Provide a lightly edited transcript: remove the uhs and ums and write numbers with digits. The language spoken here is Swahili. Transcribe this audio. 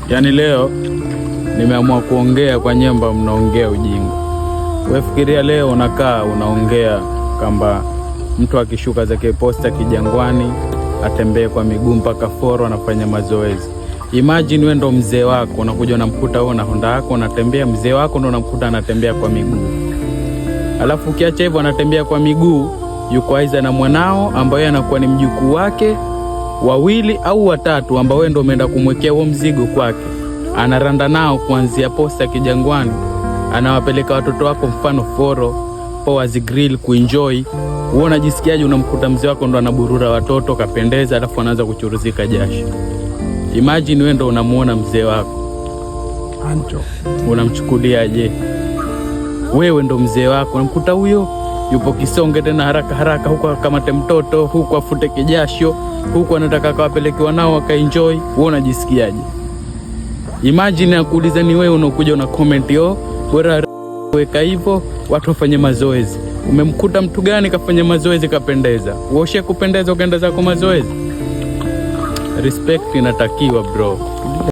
Yaani leo nimeamua kuongea kwa nyemba, mnaongea ujinga. Wewe fikiria leo unakaa unaongea kwamba mtu akishuka zake Posta Kijangwani atembee kwa miguu mpaka Foro anafanya mazoezi. Imagine wewe ndo mzee wako unakuja unamkuta wewe na Honda yako unatembea, mzee wako ndo unamkuta anatembea kwa miguu. Alafu ukiacha hivyo anatembea kwa miguu, yuko aiza na mwanao ambaye anakuwa ni mjukuu wake wawili au watatu, ambao wewe ndo umeenda kumwekea huo mzigo kwake. Anaranda nao kuanzia Posta Kijangwani, anawapeleka watoto wako mfano Foro, Powers Grill kuenjoy. Wewe unajisikiaje unamkuta mzee wako ndo anaburura watoto kapendeza, alafu anaanza kuchuruzika jasho? Imagine wewe ndo unamuona mzee wako Ancho, unamchukuliaje? Wewe ndo mzee wako unamkuta huyo yupo kisonge tena haraka haraka, huko akamate mtoto, huko afute kijasho, huko anataka akawapelekewa nao wakaenjoy. Wewe unajisikiaje? Imagine akuuliza ni wewe unakuja una comment bora weka hivyo watu wafanye mazoezi. Umemkuta mtu gani kafanya mazoezi kapendeza? Wewe kupendeza ukaenda zako mazoezi? Respect inatakiwa bro.